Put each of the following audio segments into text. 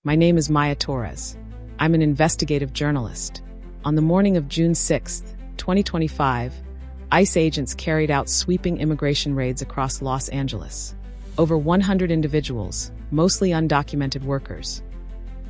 My name is Maya Torres. I'm an investigative journalist. On the morning of June 6, 2025, ICE agents carried out sweeping immigration raids across Los Angeles. Over 100 individuals, mostly undocumented workers,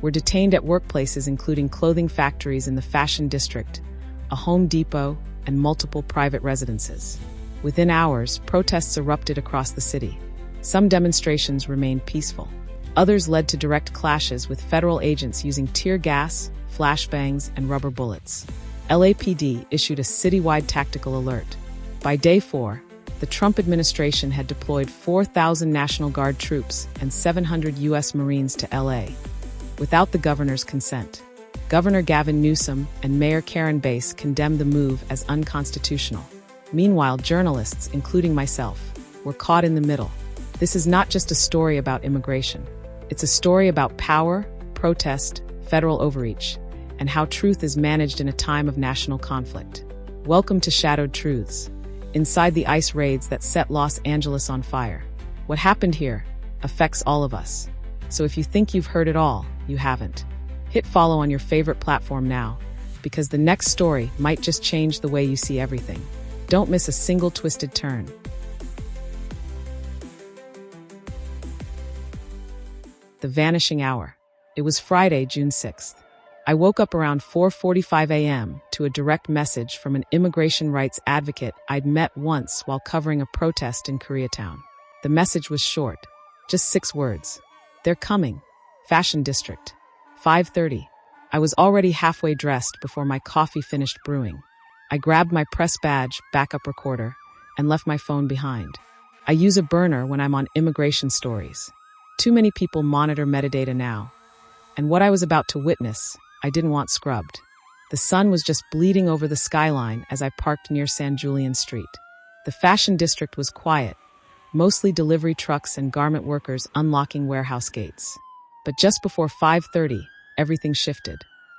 were detained at workplaces including clothing factories in the Fashion District, a Home Depot, and multiple private residences. Within hours, protests erupted across the city. Some demonstrations remained peaceful. Others led to direct clashes with federal agents using tear gas, flashbangs, and rubber bullets. LAPD issued a citywide tactical alert. By day 4, the Trump administration had deployed 4,000 National Guard troops and 700 U.S. Marines to LA, without the governor's consent. Governor Gavin Newsom and Mayor Karen Bass condemned the move as unconstitutional. Meanwhile, journalists, including myself, were caught in the middle. This is not just a story about immigration. It's a story about power, protest, federal overreach, and how truth is managed in a time of national conflict. Welcome to Shadowed Truths, inside the ICE raids that set Los Angeles on fire. What happened here affects all of us. So if you think you've heard it all, you haven't. Hit follow on your favorite platform now, because the next story might just change the way you see everything. Don't miss a single twisted turn. The vanishing hour. It was Friday, June 6th. I woke up around 4:45 a.m. to a direct message from an immigration rights advocate I'd met once while covering a protest in Koreatown. The message was short, just 6 words. They're coming. Fashion District. 5:30. I was already halfway dressed before my coffee finished brewing. I grabbed my press badge, backup recorder, and left my phone behind. I use a burner when I'm on immigration stories. Too many people monitor metadata now. And what I was about to witness, I didn't want scrubbed. The sun was just bleeding over the skyline as I parked near San Julian Street. The Fashion District was quiet, mostly delivery trucks and garment workers unlocking warehouse gates. But just before 5:30, everything shifted.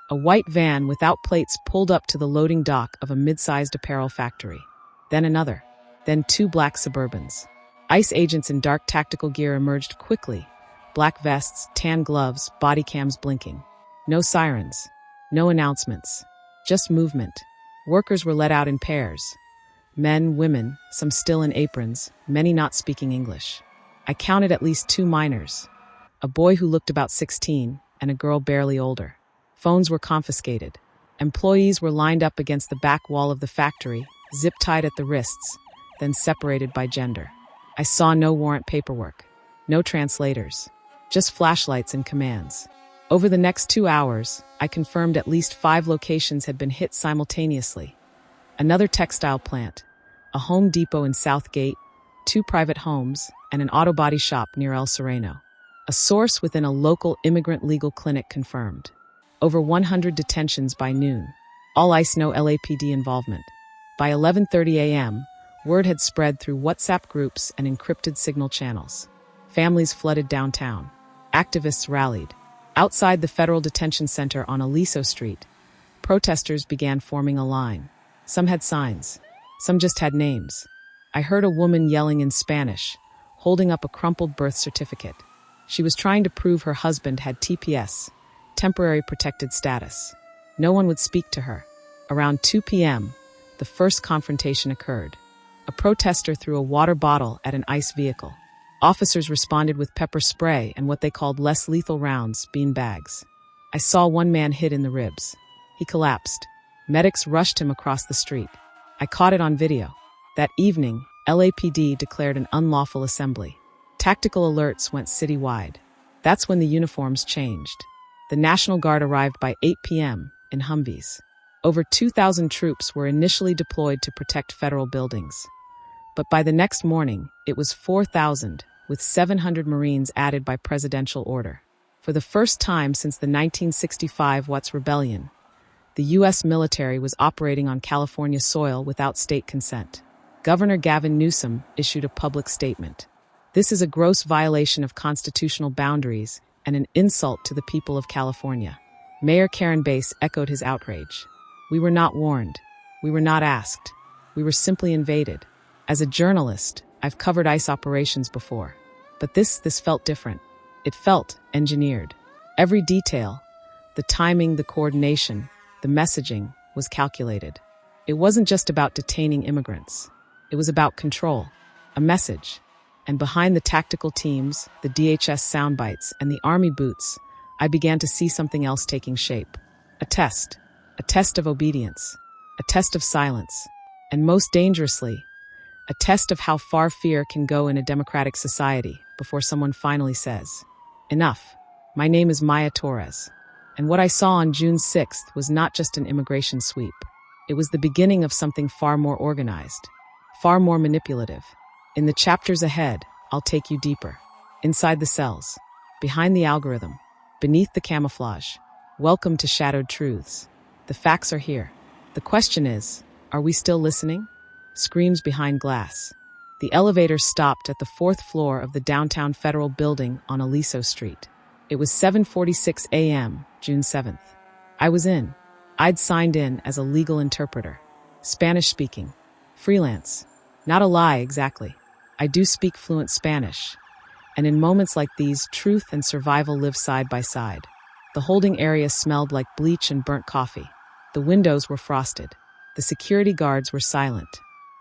A white van without plates pulled up to the loading dock of a mid-sized apparel factory. Then another. Then 2 black Suburbans. ICE agents in dark tactical gear emerged quickly. Black vests, tan gloves, body cams blinking. No sirens. No announcements. Just movement. Workers were let out in pairs. Men, women, some still in aprons, many not speaking English. I counted at least 2 minors. A boy who looked about 16 and a girl barely older. Phones were confiscated. Employees were lined up against the back wall of the factory, zip-tied at the wrists, then separated by gender. I saw no warrant paperwork, no translators, just flashlights and commands. Over the next 2 hours, I confirmed at least 5 locations had been hit simultaneously. Another textile plant, a Home Depot in Southgate, 2 private homes, and an auto body shop near El Sereno. A source within a local immigrant legal clinic confirmed. Over 100 detentions by noon. All ICE no LAPD involvement. By 11:30 a.m., word had spread through WhatsApp groups and encrypted signal channels. Families flooded downtown. Activists rallied. Outside the federal detention center on Aliso Street, protesters began forming a line. Some had signs. Some just had names. I heard a woman yelling in Spanish, holding up a crumpled birth certificate. She was trying to prove her husband had TPS, temporary protected status. No one would speak to her. Around 2 p.m., the first confrontation occurred. A protester threw a water bottle at an ICE vehicle. Officers responded with pepper spray and what they called less lethal rounds, bean bags. I saw one man hit in the ribs. He collapsed. Medics rushed him across the street. I caught it on video. That evening, LAPD declared an unlawful assembly. Tactical alerts went citywide. That's when the uniforms changed. The National Guard arrived by 8 p.m. in Humvees. Over 2,000 troops were initially deployed to protect federal buildings. But by the next morning, it was 4,000, with 700 Marines added by presidential order. For the first time since the 1965 Watts Rebellion, the U.S. military was operating on California soil without state consent. Governor Gavin Newsom issued a public statement. This is a gross violation of constitutional boundaries and an insult to the people of California. Mayor Karen Bass echoed his outrage. We were not warned. We were not asked. We were simply invaded. As a journalist, I've covered ICE operations before. But this felt different. It felt engineered. Every detail, the timing, the coordination, the messaging was calculated. It wasn't just about detaining immigrants. It was about control, a message. And behind the tactical teams, the DHS soundbites, and the army boots, I began to see something else taking shape. A test of obedience, a test of silence, and most dangerously, a test of how far fear can go in a democratic society before someone finally says, "Enough. My name is Maya Torres." And what I saw on June 6th was not just an immigration sweep. It was the beginning of something far more organized, far more manipulative. In the chapters ahead, I'll take you deeper. Inside the cells, behind the algorithm, beneath the camouflage. Welcome to Shadowed Truths. The facts are here. The question is, are we still listening? Screams behind glass. The elevator stopped at the 4th floor of the downtown Federal Building on Aliso Street. It was 7:46 a.m., June 7th. I was in. I'd signed in as a legal interpreter. Spanish speaking. Freelance. Not a lie, exactly. I do speak fluent Spanish. And in moments like these, truth and survival live side by side. The holding area smelled like bleach and burnt coffee. The windows were frosted. The security guards were silent.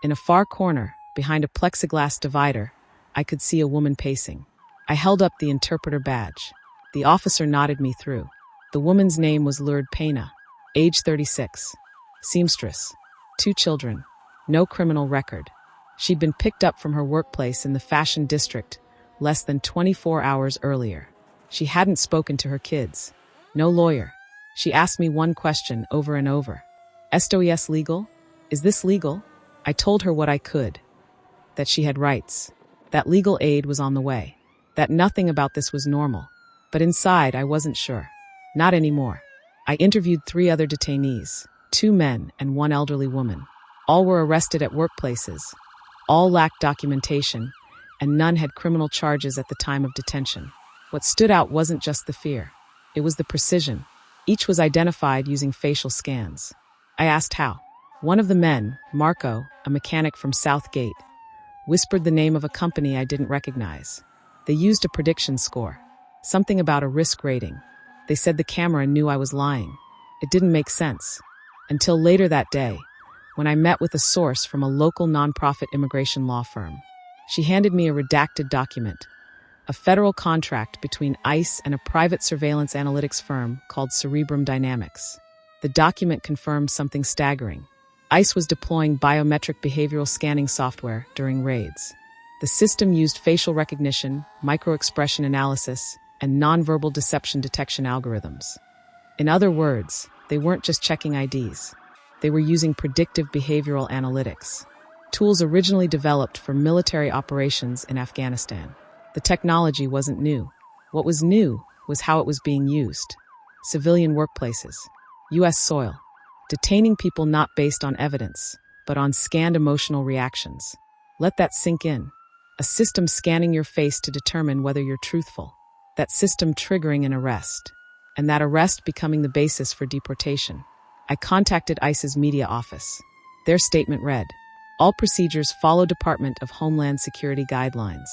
In a far corner, behind a plexiglass divider, I could see a woman pacing. I held up the interpreter badge. The officer nodded me through. The woman's name was Lourdes Pena, age 36. Seamstress. 2 children. No criminal record. She'd been picked up from her workplace in the fashion district less than 24 hours earlier. She hadn't spoken to her kids. No lawyer. She asked me one question over and over. "Esto es legal? Is this legal?" I told her what I could. That she had rights. That legal aid was on the way. That nothing about this was normal. But inside, I wasn't sure. Not anymore. I interviewed 3 other detainees, 2 men and 1 elderly woman. All were arrested at workplaces. All lacked documentation, and none had criminal charges at the time of detention. What stood out wasn't just the fear. It was the precision. Each was identified using facial scans. I asked how. One of the men, Marco, a mechanic from Southgate, whispered the name of a company I didn't recognize. They used a prediction score. Something about a risk rating. They said the camera knew I was lying. It didn't make sense. Until later that day, when I met with a source from a local nonprofit immigration law firm. She handed me a redacted document, a federal contract between ICE and a private surveillance analytics firm called Cerebrum Dynamics. The document confirmed something staggering. ICE was deploying biometric behavioral scanning software during raids. The system used facial recognition, microexpression analysis, and nonverbal deception detection algorithms. In other words, they weren't just checking IDs. They were using predictive behavioral analytics, tools originally developed for military operations in Afghanistan. The technology wasn't new. What was new was how it was being used. Civilian workplaces, U.S. soil, detaining people not based on evidence, but on scanned emotional reactions. Let that sink in. A system scanning your face to determine whether you're truthful. That system triggering an arrest, and that arrest becoming the basis for deportation. I contacted ICE's media office. Their statement read, "All procedures follow Department of Homeland Security guidelines.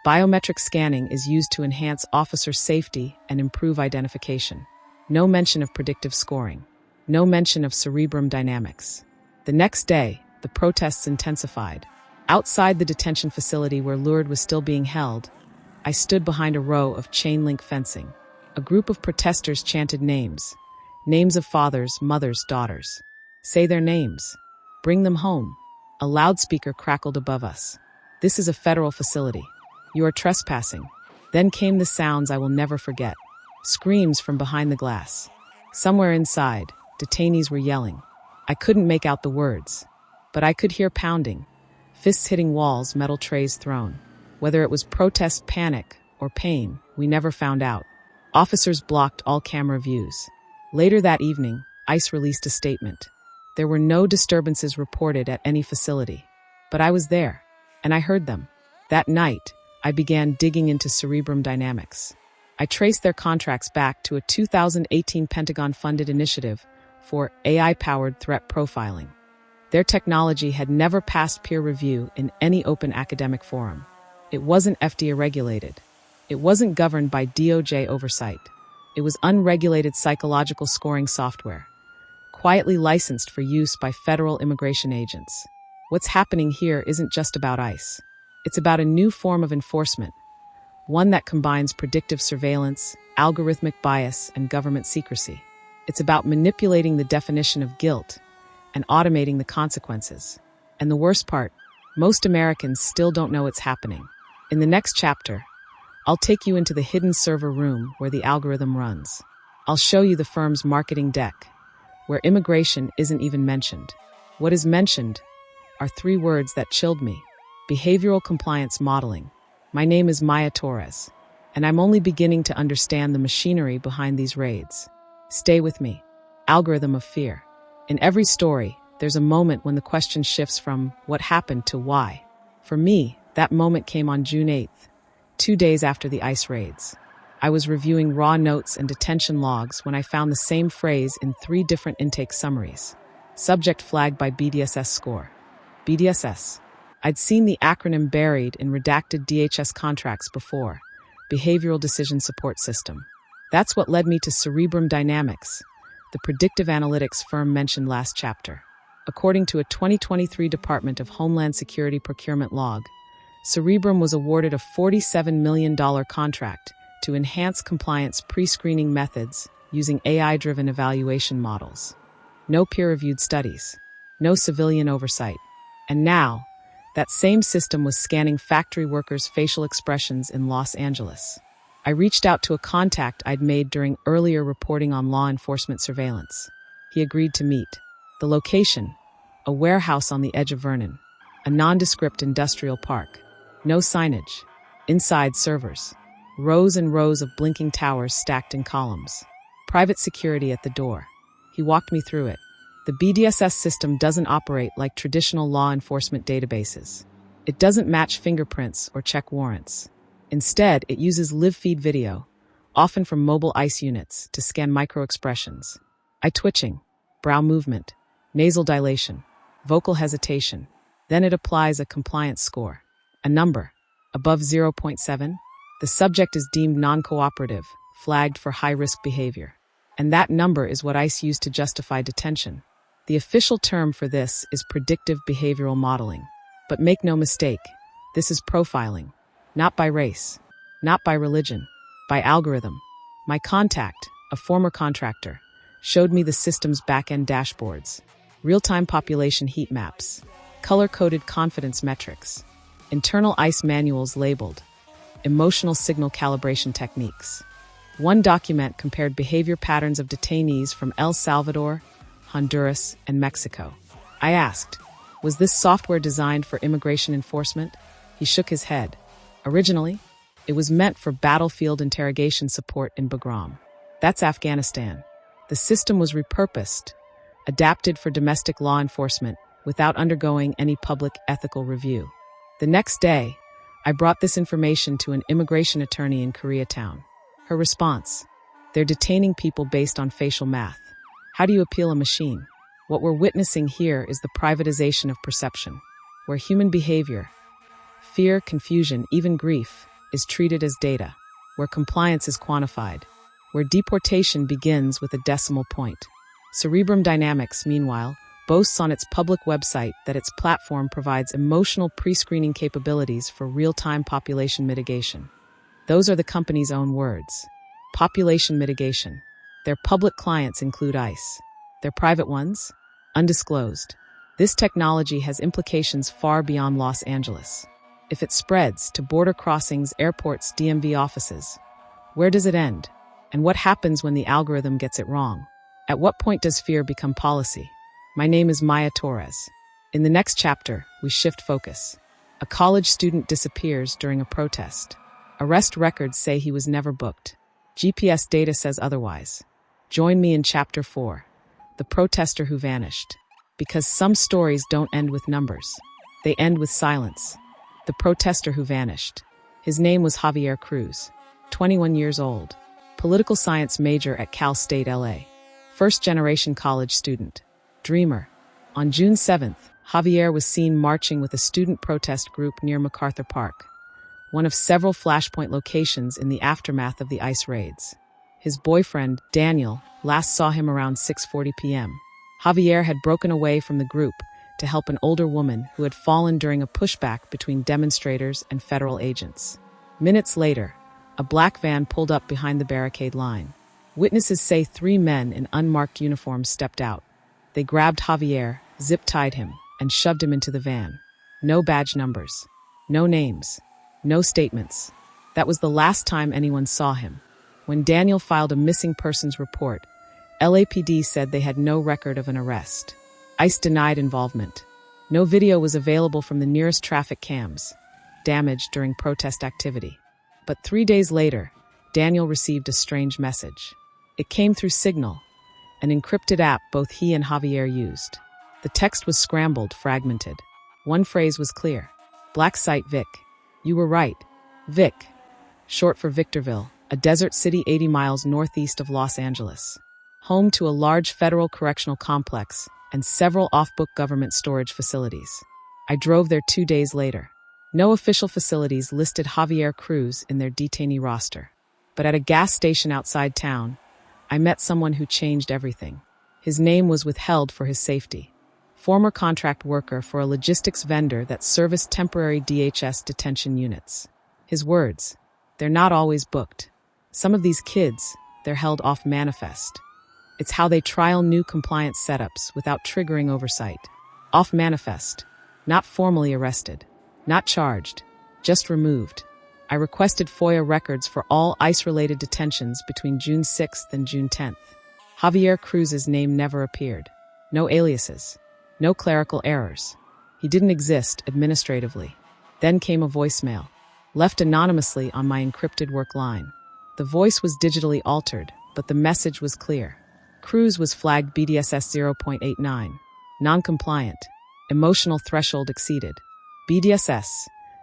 Biometric scanning is used to enhance officer safety and improve identification. No mention of predictive scoring. No mention of Cerebrum Dynamics." The next day, the protests intensified. Outside the detention facility where Lourdes was still being held, I stood behind a row of chain-link fencing. A group of protesters chanted names. Names of fathers, mothers, daughters. Say their names. Bring them home. A loudspeaker crackled above us. "This is a federal facility. You are trespassing." Then came the sounds I will never forget. Screams from behind the glass. Somewhere inside, detainees were yelling. I couldn't make out the words, but I could hear pounding. Fists hitting walls, metal trays thrown. Whether it was protest, panic, or pain, we never found out. Officers blocked all camera views. Later that evening, ICE released a statement. There were no disturbances reported at any facility. But I was there, and I heard them. That night, I began digging into Cerebrum Dynamics. I traced their contracts back to a 2018 Pentagon-funded initiative for AI-powered threat profiling. Their technology had never passed peer review in any open academic forum. It wasn't FDA regulated. It wasn't governed by DOJ oversight. It was unregulated psychological scoring software, quietly licensed for use by federal immigration agents. What's happening here isn't just about ICE. It's about a new form of enforcement, one that combines predictive surveillance, algorithmic bias, and government secrecy. It's about manipulating the definition of guilt and automating the consequences. And the worst part, most Americans still don't know it's happening. In the next chapter, I'll take you into the hidden server room where the algorithm runs. I'll show you the firm's marketing deck, where immigration isn't even mentioned. What is mentioned are three words that chilled me: behavioral compliance modeling. My name is Maya Torres, and I'm only beginning to understand the machinery behind these raids. Stay with me. Algorithm of fear. In every story, there's a moment when the question shifts from what happened to why. For me, that moment came on June 8th, 2 days after the ICE raids. I was reviewing raw notes and detention logs when I found the same phrase in 3 different intake summaries. Subject flagged by BDSS score. BDSS. I'd seen the acronym buried in redacted DHS contracts before. Behavioral Decision Support System. That's what led me to Cerebrum Dynamics, the predictive analytics firm mentioned last chapter. According to a 2023 Department of Homeland Security procurement log, Cerebrum was awarded a $47 million contract to enhance compliance pre-screening methods using AI-driven evaluation models. No peer-reviewed studies, no civilian oversight. And now, that same system was scanning factory workers' facial expressions in Los Angeles. I reached out to a contact I'd made during earlier reporting on law enforcement surveillance. He agreed to meet. The location: a warehouse on the edge of Vernon, a nondescript industrial park. No signage. Inside, servers. Rows and rows of blinking towers stacked in columns. Private security at the door. He walked me through it. The BDSS system doesn't operate like traditional law enforcement databases. It doesn't match fingerprints or check warrants. Instead, it uses live-feed video, often from mobile ICE units, to scan micro-expressions. Eye twitching, brow movement, nasal dilation, vocal hesitation. Then it applies a compliance score. A number, above 0.7, the subject is deemed non-cooperative, flagged for high-risk behavior. And that number is what ICE used to justify detention. The official term for this is predictive behavioral modeling. But make no mistake, this is profiling. Not by race, not by religion, by algorithm. My contact, a former contractor, showed me the system's back-end dashboards, real-time population heat maps, color-coded confidence metrics, internal ICE manuals labeled, emotional signal calibration techniques. One document compared behavior patterns of detainees from El Salvador, Honduras, and Mexico. I asked, was this software designed for immigration enforcement? He shook his head. Originally, it was meant for battlefield interrogation support in Bagram. That's Afghanistan. The system was repurposed, adapted for domestic law enforcement without undergoing any public ethical review. The next day, I brought this information to an immigration attorney in Koreatown. Her response: they're detaining people based on facial math. How do you appeal a machine? What we're witnessing here is the privatization of perception, where human behavior, fear, confusion, even grief, is treated as data, where compliance is quantified, where deportation begins with a decimal point. Cerebrum Dynamics, meanwhile, boasts on its public website that its platform provides emotional pre-screening capabilities for real-time population mitigation. Those are the company's own words. Population mitigation. Their public clients include ICE. Their private ones? Undisclosed. This technology has implications far beyond Los Angeles. If it spreads to border crossings, airports, DMV offices, where does it end? And what happens when the algorithm gets it wrong? At what point does fear become policy? My name is Maya Torres. In the next chapter, we shift focus. A college student disappears during a protest. Arrest records say he was never booked. GPS data says otherwise. Join me in Chapter 4, The Protester Who Vanished. Because some stories don't end with numbers. They end with silence. The protester who vanished. His name was Javier Cruz, 21 years old, political science major at Cal State LA, first-generation college student, dreamer. On June 7th, Javier was seen marching with a student protest group near MacArthur Park, one of several flashpoint locations in the aftermath of the ICE raids. His boyfriend, Daniel, last saw him around 6:40 p.m. Javier had broken away from the group to help an older woman who had fallen during a pushback between demonstrators and federal agents. Minutes later, a black van pulled up behind the barricade line. Witnesses say 3 men in unmarked uniforms stepped out. They grabbed Javier, zip-tied him, and shoved him into the van. No badge numbers. No names. No statements. That was the last time anyone saw him. When Daniel filed a missing persons report, LAPD said they had no record of an arrest. ICE denied involvement. No video was available from the nearest traffic cams, damaged during protest activity. But 3 days later, Daniel received a strange message. It came through Signal, an encrypted app both he and Javier used. The text was scrambled, fragmented. One phrase was clear. Black Site Vic. You were right. Vic, short for Victorville, a desert city 80 miles northeast of Los Angeles. Home to a large federal correctional complex and several off-book government storage facilities. I drove there 2 days later. No official facilities listed Javier Cruz in their detainee roster. But at a gas station outside town, I met someone who changed everything. His name was withheld for his safety. Former contract worker for a logistics vendor that serviced temporary DHS detention units. His words, they're not always booked. Some of these kids, they're held off manifest. It's how they trial new compliance setups without triggering oversight. Off manifest, not formally arrested, not charged, just removed. I requested FOIA records for all ICE-related detentions between June 6th and June 10th. Javier Cruz's name never appeared. No aliases. No clerical errors. He didn't exist administratively. Then came a voicemail, left anonymously on my encrypted work line. The voice was digitally altered, but the message was clear. Cruz was flagged BDSS 0.89. Non-compliant. Emotional threshold exceeded. BDSS,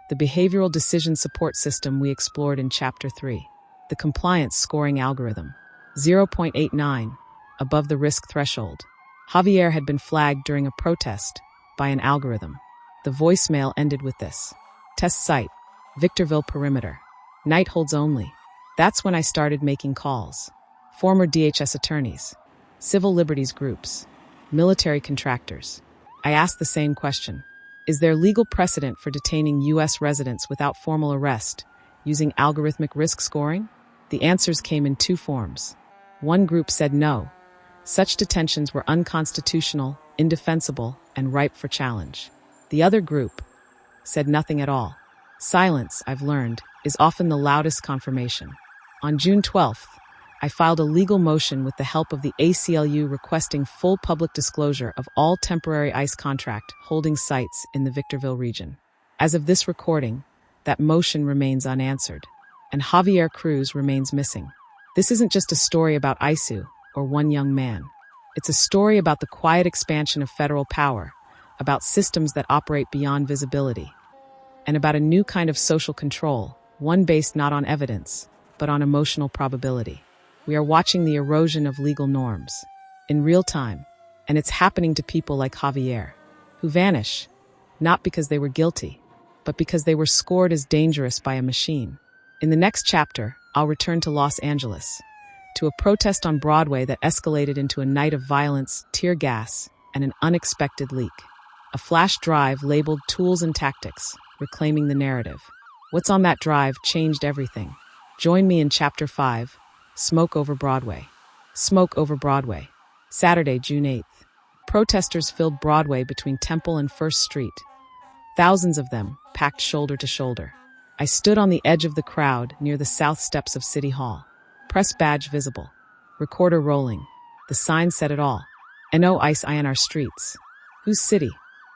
the Behavioral Decision Support System we explored in Chapter 3. The compliance scoring algorithm. 0.89, above the risk threshold. Javier had been flagged during a protest by an algorithm. The voicemail ended with this. Test site, Victorville perimeter. Night holds only. That's when I started making calls. Former DHS attorneys, civil liberties groups, military contractors. I asked the same question. Is there legal precedent for detaining U.S. residents without formal arrest, using algorithmic risk scoring? The answers came in 2 forms. One group said no. Such detentions were unconstitutional, indefensible, and ripe for challenge. The other group said nothing at all. Silence, I've learned, is often the loudest confirmation. On June 12th, I filed a legal motion with the help of the ACLU requesting full public disclosure of all temporary ICE contract holding sites in the Victorville region. As of this recording, that motion remains unanswered, and Javier Cruz remains missing. This isn't just a story about ISU or one young man. It's a story about the quiet expansion of federal power, about systems that operate beyond visibility, and about a new kind of social control, one based not on evidence, but on emotional probability. We are watching the erosion of legal norms in real time, and it's happening to people like Javier, who vanish, not because they were guilty, but because they were scored as dangerous by a machine. In the next chapter, I'll return to Los Angeles, to a protest on Broadway that escalated into a night of violence, tear gas, and an unexpected leak. A flash drive labeled Tools and Tactics, reclaiming the narrative. What's on that drive changed everything. Join me in Chapter 5, Smoke Over Broadway. Smoke Over Broadway. Saturday, June 8th. Protesters filled Broadway between Temple and First Street. Thousands of them, packed shoulder to shoulder. I stood on the edge of the crowd near the south steps of City Hall. Press badge visible. Recorder rolling. The sign said it all. No ICE in our streets. Whose city?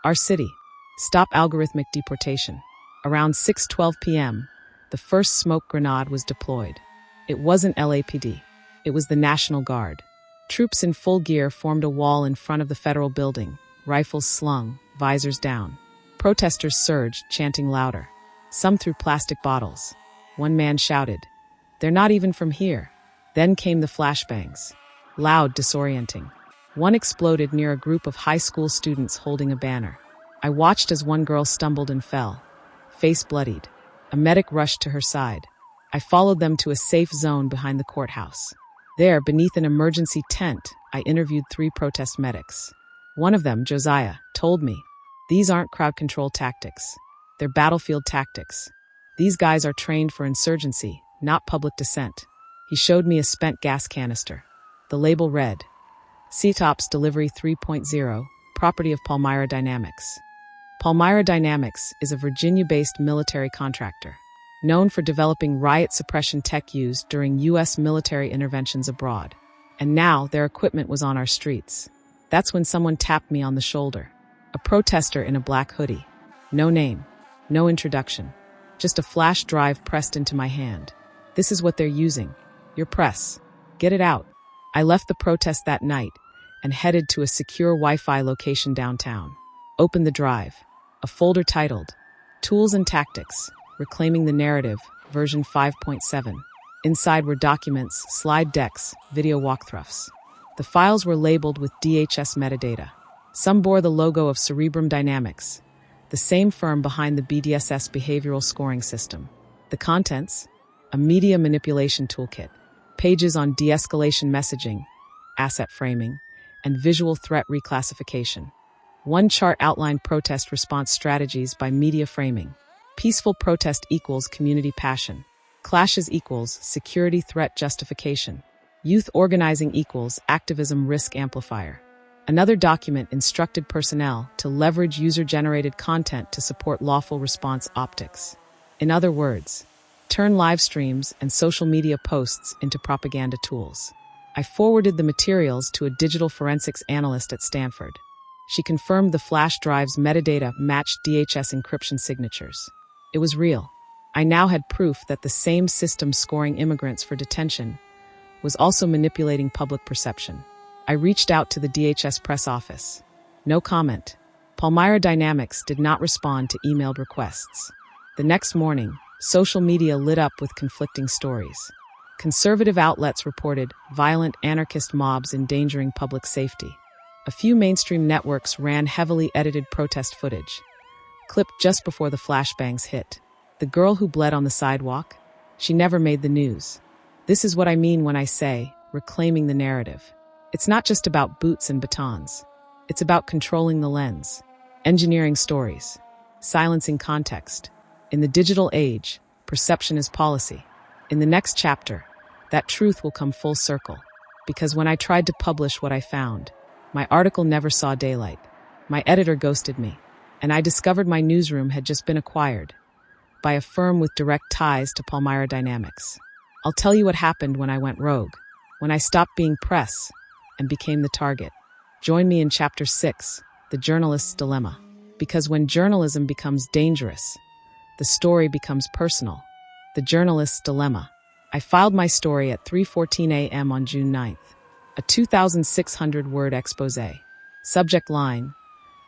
Our city. Stop algorithmic deportation. Around 6:12 p.m., the first smoke grenade was deployed. It wasn't LAPD. It was the National Guard. Troops in full gear formed a wall in front of the federal building, rifles slung, visors down. Protesters surged, chanting louder. Some threw plastic bottles. One man shouted, "They're not even from here." Then came the flashbangs. Loud, disorienting. One exploded near a group of high school students holding a banner. I watched as one girl stumbled and fell, face bloodied. A medic rushed to her side. I followed them to a safe zone behind the courthouse. There, beneath an emergency tent, I interviewed 3 protest medics. One of them, Josiah, told me, "These aren't crowd control tactics. They're battlefield tactics. These guys are trained for insurgency, not public dissent." He showed me a spent gas canister. The label read, "CTOPS Delivery 3.0, property of Palmyra Dynamics." Palmyra Dynamics is a Virginia-based military contractor, known for developing riot suppression tech used during U.S. military interventions abroad. And now their equipment was on our streets. That's when someone tapped me on the shoulder. A protester in a black hoodie. No name, no introduction, just a flash drive pressed into my hand. "This is what they're using. Your press. Get it out." I left the protest that night and headed to a secure Wi-Fi location downtown. Opened the drive. A folder titled, "Tools and Tactics, Reclaiming the Narrative, version 5.7. Inside were documents, slide decks, video walkthroughs. The files were labeled with DHS metadata. Some bore the logo of Cerebrum Dynamics, the same firm behind the BDSS behavioral scoring system. The contents? A media manipulation toolkit, pages on de-escalation messaging, asset framing, and visual threat reclassification. One chart outlined protest response strategies by media framing. Peaceful protest equals community passion. Clashes equals security threat justification. Youth organizing equals activism risk amplifier. Another document instructed personnel to leverage user-generated content to support lawful response optics. In other words, turn live streams and social media posts into propaganda tools. I forwarded the materials to a digital forensics analyst at Stanford. She confirmed the flash drive's metadata matched DHS encryption signatures. It was real. I now had proof that the same system scoring immigrants for detention was also manipulating public perception. I reached out to the DHS press office. No comment. Palmyra Dynamics did not respond to emailed requests. The next morning, social media lit up with conflicting stories. Conservative outlets reported violent anarchist mobs endangering public safety. A few mainstream networks ran heavily edited protest footage, clipped just before the flashbangs hit. The girl who bled on the sidewalk? She never made the news. This is what I mean when I say reclaiming the narrative. It's not just about boots and batons. It's about controlling the lens, engineering stories, silencing context. In the digital age, perception is policy. In the next chapter, that truth will come full circle. Because when I tried to publish what I found, my article never saw daylight. My editor ghosted me, and I discovered my newsroom had just been acquired by a firm with direct ties to Palmyra Dynamics. I'll tell you what happened when I went rogue, when I stopped being press and became the target. Join me in Chapter 6, The Journalist's Dilemma. Because when journalism becomes dangerous, the story becomes personal. The Journalist's Dilemma. I filed my story at 3:14 a.m. on June 9th. A 2,600-word exposé. Subject line: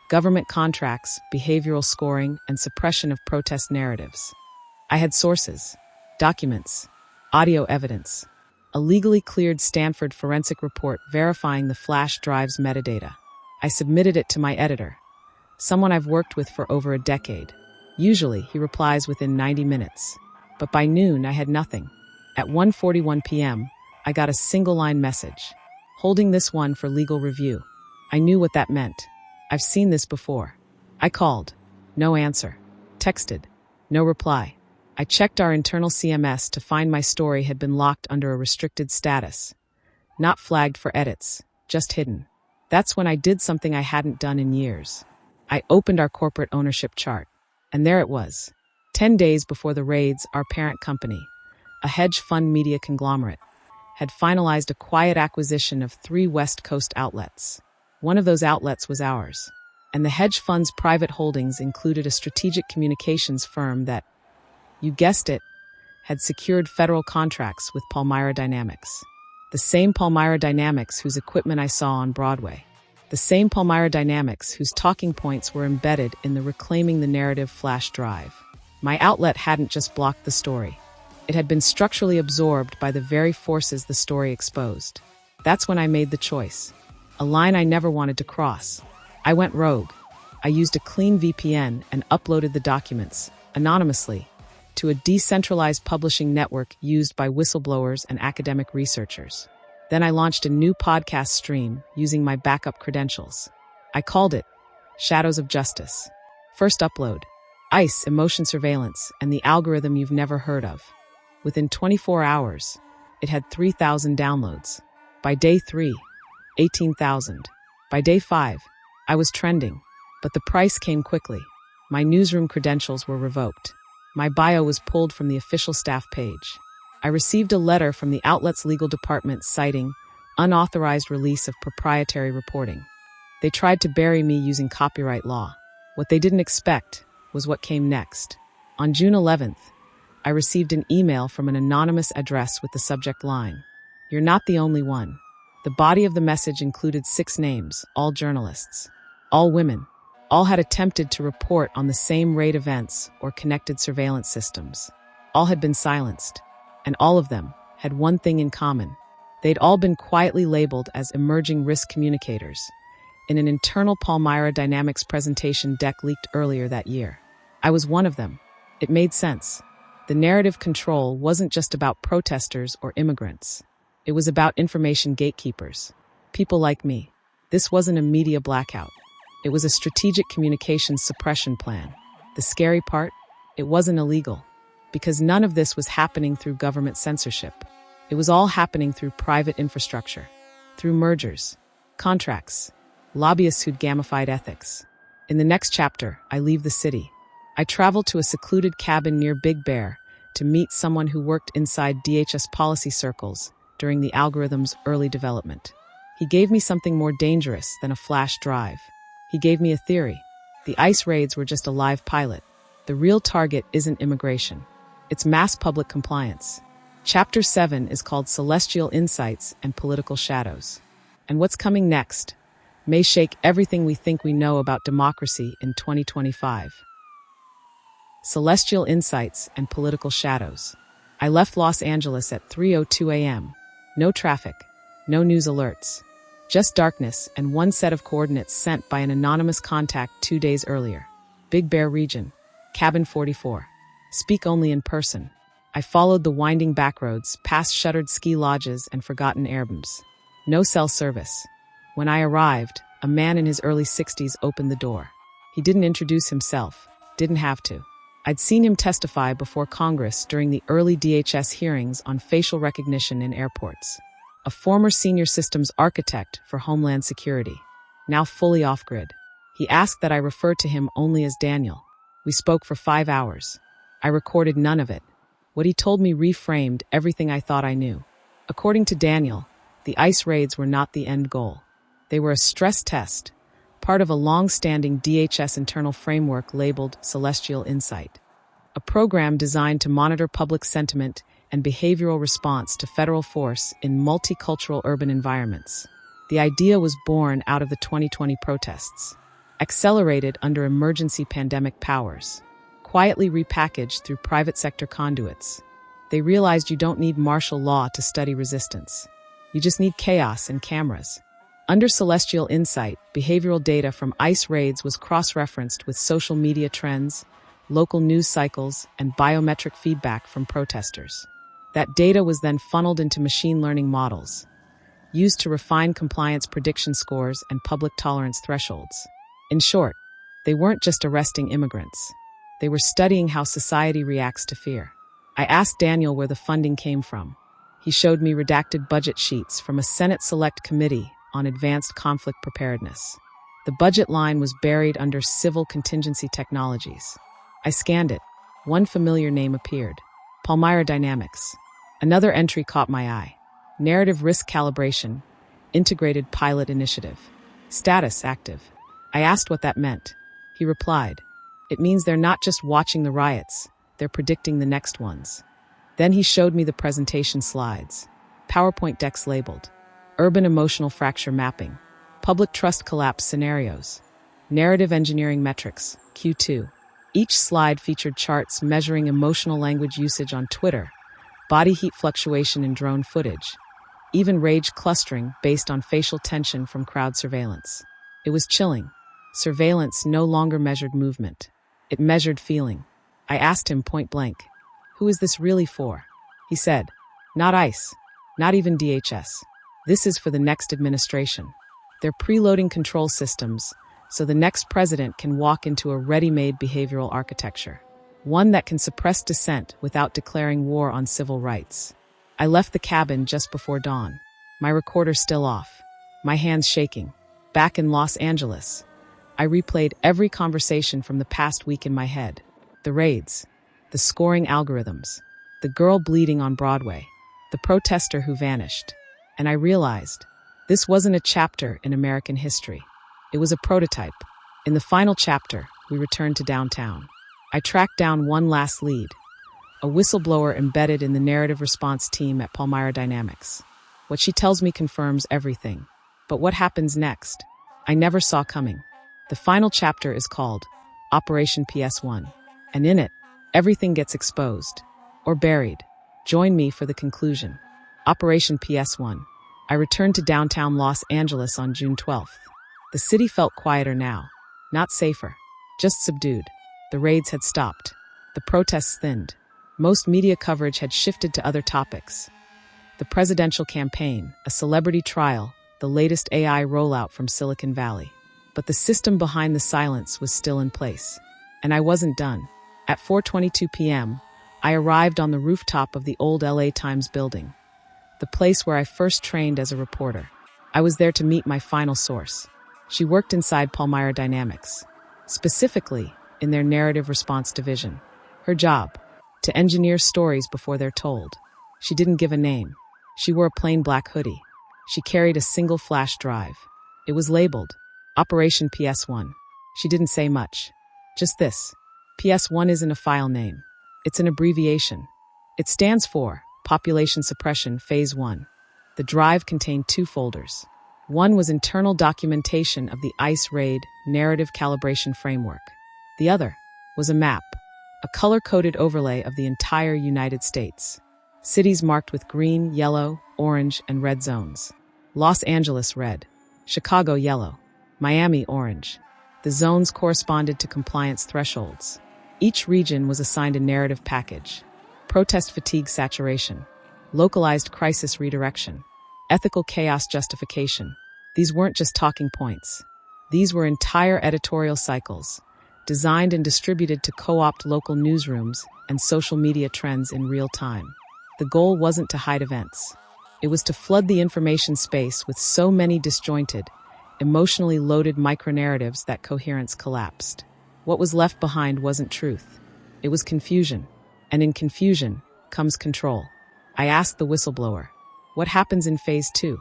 Government contracts, behavioral scoring, and suppression of protest narratives. I had sources, documents, audio evidence, a legally cleared Stanford forensic report verifying the flash drive's metadata. I submitted it to my editor, someone I've worked with for over a decade. Usually, he replies within 90 minutes. But by noon, I had nothing. At 1:41 p.m., I got a single-line message, holding this one for legal review. I knew what that meant. I've seen this before. I called. No answer. Texted. No reply. I checked our internal CMS to find my story had been locked under a restricted status. Not flagged for edits, just hidden. That's when I did something I hadn't done in years. I opened our corporate ownership chart, and there it was. 10 days before the raids, our parent company, a hedge fund media conglomerate, had finalized a quiet acquisition of 3 West Coast outlets. One of those outlets was ours, and the hedge fund's private holdings included a strategic communications firm that, you guessed it, had secured federal contracts with Palmyra Dynamics. The same Palmyra Dynamics whose equipment I saw on Broadway. The same Palmyra Dynamics whose talking points were embedded in the Reclaiming the Narrative flash drive. My outlet hadn't just blocked the story. It had been structurally absorbed by the very forces the story exposed. That's when I made the choice. A line I never wanted to cross. I went rogue. I used a clean VPN and uploaded the documents, anonymously, to a decentralized publishing network used by whistleblowers and academic researchers. Then I launched a new podcast stream using my backup credentials. I called it Shadows of Justice. First upload, ICE emotion surveillance and the algorithm you've never heard of. Within 24 hours, it had 3,000 downloads. By day 3, 18,000. By day 5, I was trending, but the price came quickly. My newsroom credentials were revoked. My bio was pulled from the official staff page. I received a letter from the outlet's legal department citing unauthorized release of proprietary reporting. They tried to bury me using copyright law. What they didn't expect was what came next. On June 11th, I received an email from an anonymous address with the subject line, "You're not the only one." The body of the message included 6 names, all journalists, all women. All had attempted to report on the same raid events or connected surveillance systems. All had been silenced, and all of them had one thing in common. They'd all been quietly labeled as emerging risk communicators in an internal Palmyra Dynamics presentation deck leaked earlier that year. I was one of them. It made sense. The narrative control wasn't just about protesters or immigrants. It was about information gatekeepers, people like me. This wasn't a media blackout. It was a strategic communications suppression plan. The scary part? It wasn't illegal, because none of this was happening through government censorship. It was all happening through private infrastructure, through mergers, contracts, lobbyists who'd gamified ethics. In the next chapter, I leave the city. I travel to a secluded cabin near Big Bear to meet someone who worked inside DHS policy circles during the algorithm's early development. He gave me something more dangerous than a flash drive. He gave me a theory. The ICE raids were just a live pilot. The real target isn't immigration. It's mass public compliance. Chapter 7 is called Celestial Insights and Political Shadows. And what's coming next may shake everything we think we know about democracy in 2025. Celestial Insights and Political Shadows. I left Los Angeles at 3:02 a.m. No traffic, no news alerts. Just darkness and one set of coordinates sent by an anonymous contact 2 days earlier. Big Bear region, cabin 44. Speak only in person. I followed the winding backroads, past shuttered ski lodges and forgotten airbums. No cell service. When I arrived, a man in his early 60s opened the door. He didn't introduce himself, didn't have to. I'd seen him testify before Congress during the early DHS hearings on facial recognition in airports. A former senior systems architect for Homeland Security, now fully off-grid. He asked that I refer to him only as Daniel. We spoke for 5 hours. I recorded none of it. What he told me reframed everything I thought I knew. According to Daniel, the ICE raids were not the end goal. They were a stress test, part of a long-standing DHS internal framework labeled Celestial Insight, a program designed to monitor public sentiment and behavioral response to federal force in multicultural urban environments. The idea was born out of the 2020 protests, accelerated under emergency pandemic powers, quietly repackaged through private sector conduits. They realized you don't need martial law to study resistance. You just need chaos and cameras. Under Celestial Insight, behavioral data from ICE raids was cross-referenced with social media trends, local news cycles, and biometric feedback from protesters. That data was then funneled into machine learning models, used to refine compliance prediction scores and public tolerance thresholds. In short, they weren't just arresting immigrants. They were studying how society reacts to fear. I asked Daniel where the funding came from. He showed me redacted budget sheets from a Senate Select Committee on Advanced Conflict Preparedness. The budget line was buried under Civil Contingency Technologies. I scanned it. One familiar name appeared: Palmyra Dynamics. Another entry caught my eye: Narrative Risk Calibration, Integrated Pilot Initiative. Status active. I asked what that meant. He replied, "It means they're not just watching the riots, they're predicting the next ones." Then he showed me the presentation slides. PowerPoint decks labeled Urban Emotional Fracture Mapping, Public Trust Collapse Scenarios, Narrative Engineering Metrics, Q2. Each slide featured charts measuring emotional language usage on Twitter, body heat fluctuation in drone footage, even rage clustering based on facial tension from crowd surveillance. It was chilling. Surveillance no longer measured movement. It measured feeling. I asked him point blank, "Who is this really for?" He said, "Not ICE, not even DHS. This is for the next administration. They're preloading control systems so the next president can walk into a ready-made behavioral architecture, one that can suppress dissent without declaring war on civil rights. I left the cabin just before dawn, my recorder still off, my hands shaking. Back in Los Angeles, I replayed every conversation from the past week in my head. The raids, the scoring algorithms, the girl bleeding on Broadway, the protester who vanished. And I realized this wasn't a chapter in American history. It was a prototype. In the final chapter, we returned to downtown. I tracked down one last lead, a whistleblower embedded in the narrative response team at Maya Dynamics. What she tells me confirms everything. But what happens next? I never saw coming. The final chapter is called Operation PS1, and in it, everything gets exposed or buried. Join me for the conclusion. Operation PS1. I returned to downtown Los Angeles on June 12th. The city felt quieter now, not safer, just subdued. The raids had stopped. The protests thinned. Most media coverage had shifted to other topics. The presidential campaign, a celebrity trial, the latest AI rollout from Silicon Valley. But the system behind the silence was still in place. And I wasn't done. At 4:22 p.m., I arrived on the rooftop of the old LA Times building, the place where I first trained as a reporter. I was there to meet my final source. She worked inside Maya Dynamics, specifically in their narrative response division. Her job, to engineer stories before they're told. She didn't give a name. She wore a plain black hoodie. She carried a single flash drive. It was labeled Operation PS1. She didn't say much. Just this. PS1 isn't a file name. It's an abbreviation. It stands for Population Suppression Phase 1. The drive contained 2 folders. One was internal documentation of the ICE raid narrative calibration framework. The other was a map, a color-coded overlay of the entire United States. Cities marked with green, yellow, orange, and red zones. Los Angeles red, Chicago yellow, Miami orange. The zones corresponded to compliance thresholds. Each region was assigned a narrative package: protest fatigue saturation, localized crisis redirection, ethical chaos justification. These weren't just talking points. These were entire editorial cycles, designed and distributed to co-opt local newsrooms and social media trends in real time. The goal wasn't to hide events. It was to flood the information space with so many disjointed, emotionally loaded micronarratives that coherence collapsed. What was left behind wasn't truth. It was confusion. And in confusion comes control. I asked the whistleblower, "What happens in Phase 2?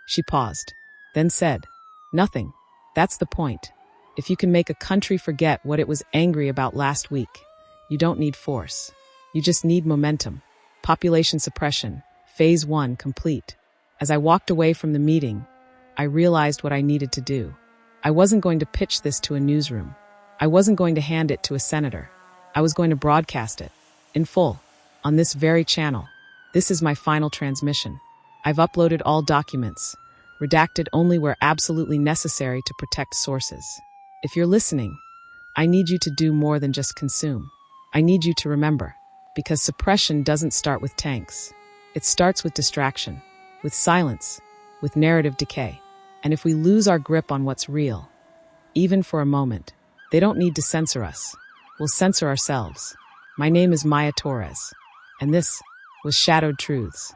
She paused, then said, "Nothing. That's the point. If you can make a country forget what it was angry about last week, you don't need force. You just need momentum." Population suppression, Phase 1 complete. As I walked away from the meeting, I realized what I needed to do. I wasn't going to pitch this to a newsroom. I wasn't going to hand it to a senator. I was going to broadcast it, in full, on this very channel. This is my final transmission. I've uploaded all documents, redacted only where absolutely necessary to protect sources. If you're listening, I need you to do more than just consume. I need you to remember, because suppression doesn't start with tanks. It starts with distraction, with silence, with narrative decay. And if we lose our grip on what's real, even for a moment, they don't need to censor us. We'll censor ourselves. My name is Maya Torres, and this was Shadowed Truths.